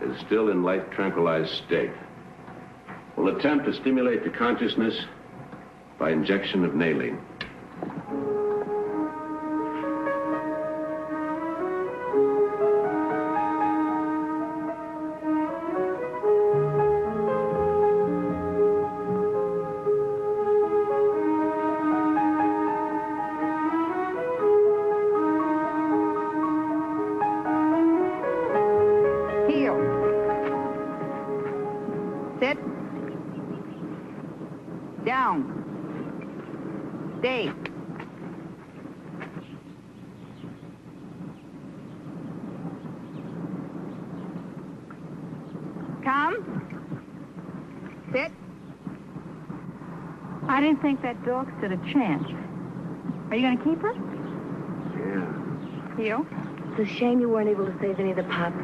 is still in light tranquilized state. We'll attempt to stimulate the consciousness by injection of nailing. That dog stood a chance. Are you going to keep her? Yeah. Theo? It's a shame you weren't able to save any of the pups.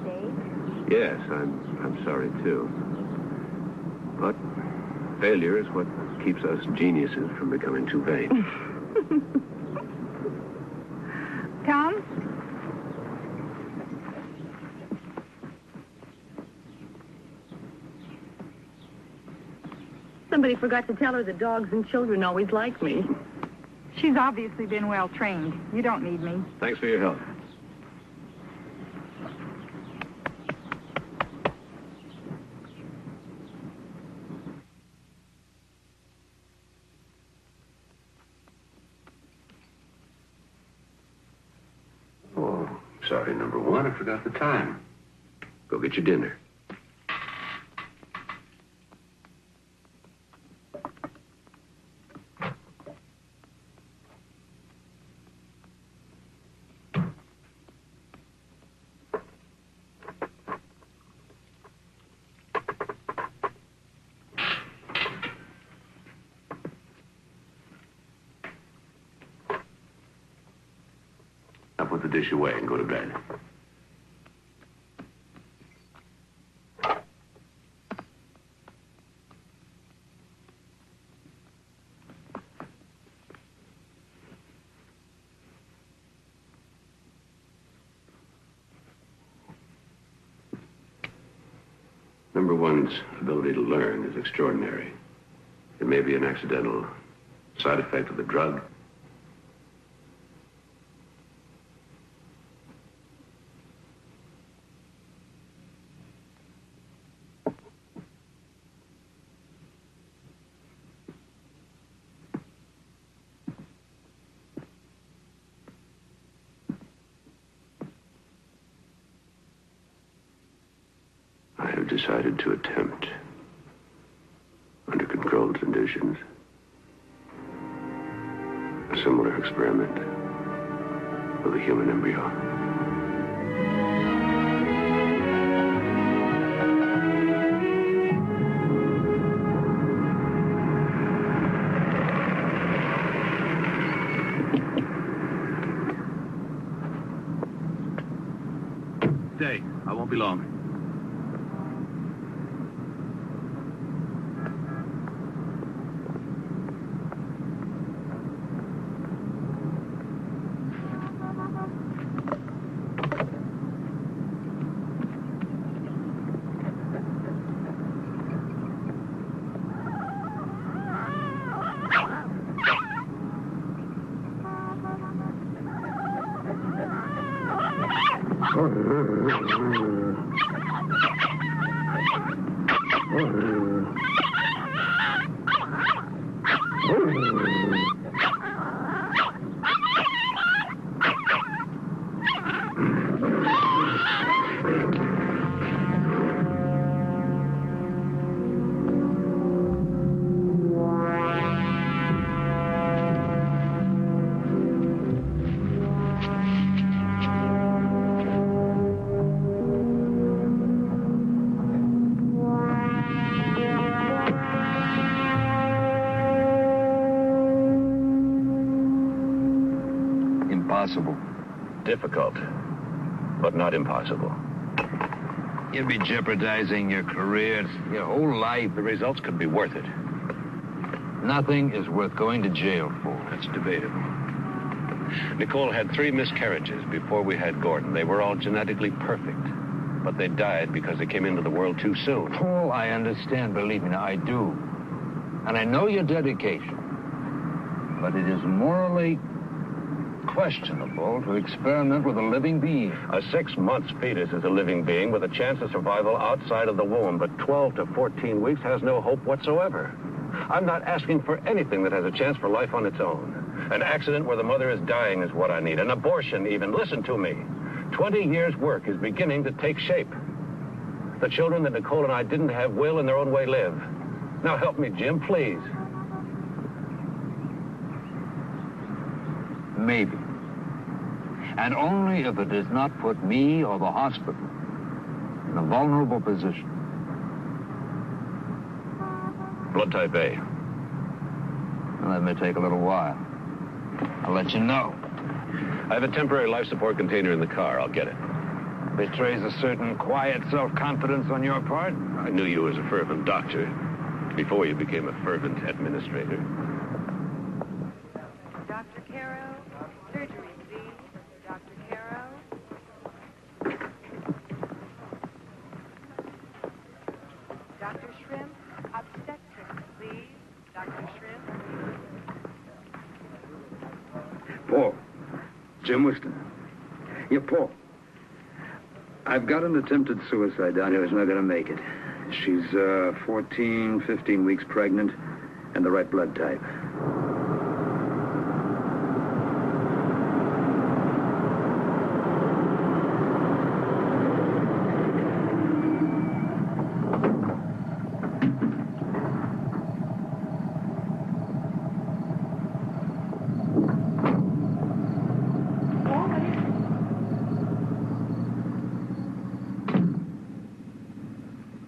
Dave? Yes, I'm sorry, too. But failure is what keeps us geniuses from becoming too vain. Tom? Somebody forgot to tell her that dogs and children always like me. She's obviously been well trained. You don't need me. Thanks for your help. Oh, sorry, number one, I forgot the time. Go get your dinner. Put the dish away and go to bed. Number one's ability to learn is extraordinary. It may be an accidental side effect of the drug. Decided to attempt, under controlled conditions, a similar experiment with a human embryo. Stay. I won't be long. Impossible. Difficult, but not impossible. You'd be jeopardizing your career, your whole life. The results could be worth it. Nothing is worth going to jail for. That's debatable. Nicole had 3 miscarriages before we had Gordon. They were all genetically perfect. but they died because they came into the world too soon. Oh, I understand, believe me, now I do. And I know your dedication. But it is morally questionable to experiment with a living being. A 6-month fetus is a living being with a chance of survival outside of the womb, but 12 to 14 weeks has no hope whatsoever. I'm not asking for anything that has a chance for life on its own. An accident where the mother is dying is what I need. An abortion, even. Listen to me. 20 years' work is beginning to take shape. The children that Nicole and I didn't have will, in their own way, live. Now help me, Jim, please. Maybe. And only if it does not put me or the hospital in a vulnerable position. Blood type A. Well, that may take a little while. I'll let you know. I have a temporary life support container in the car. I'll get it. Betrays a certain quiet self-confidence on your part. I knew you as a fervent doctor before you became a fervent administrator. Dr. Caro, surgery, please. Dr. Caro. Dr. Shrimp, obstetrics, please. Dr. Shrimp. Paul. Jim Whiston. Yeah, Paul. I've got an attempted suicide down here who's not going to make it. She's 14, 15 weeks pregnant and the right blood type.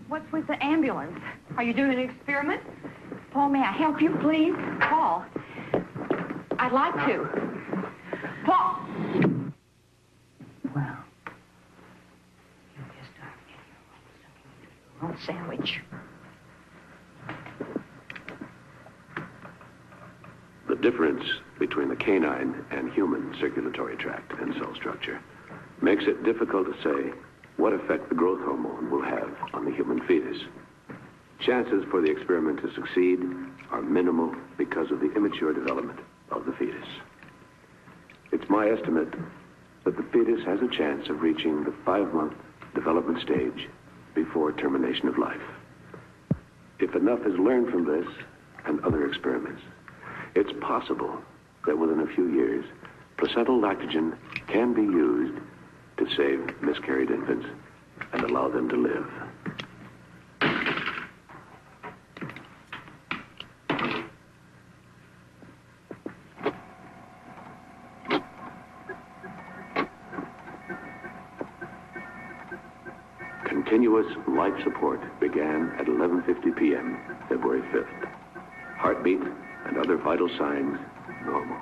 What's with the ambulance? Are you doing an experiment? Paul, may I help you, please? Paul, I'd like to. Paul! Well, you just start getting your own sandwich. The difference between the canine and human circulatory tract and cell structure makes it difficult to say what effect the growth hormone will have on the human fetus. Chances for the experiment to succeed are minimal because of the immature development of the fetus. It's my estimate that the fetus has a chance of reaching the 5-month development stage before termination of life. If enough is learned from this and other experiments, it's possible that within a few years, placental lactogen can be used to save miscarried infants and allow them to live. Continuous life support began at 11:50 p.m., February 5th. Heartbeat and other vital signs normal.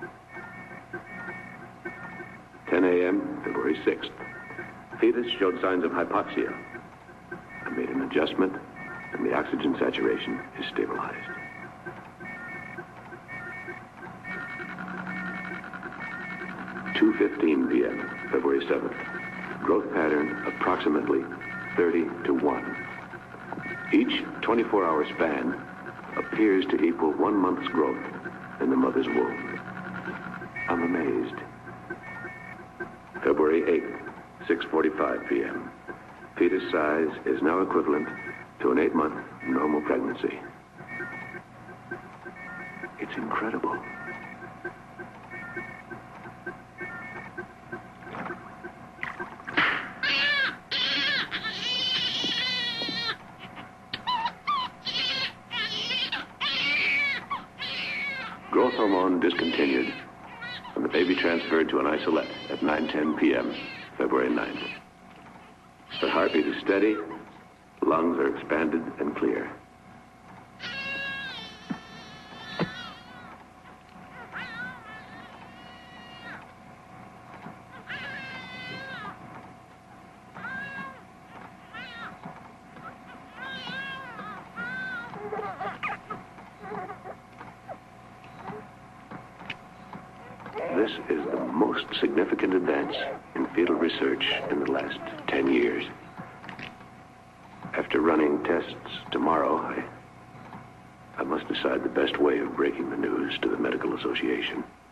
10 a.m., February 6th. Fetus showed signs of hypoxia. I made an adjustment, and the oxygen saturation is stabilized. (2:15 p.m., February 7th. Growth pattern approximately 30 to 1. Each 24-hour span appears to equal 1 month's growth in the mother's womb. I'm amazed. February 8th, 6:45 p.m. Fetus size is now equivalent to an 8-month normal pregnancy. It's incredible. Growth hormone discontinued, and the baby transferred to an isolette at 9:10 p.m., February 9th. The heartbeat is steady, lungs are expanded and clear. This is the most significant advance in fetal research in the last 10 years. running tests tomorrow. I must decide the best way of breaking the news to the Medical Association.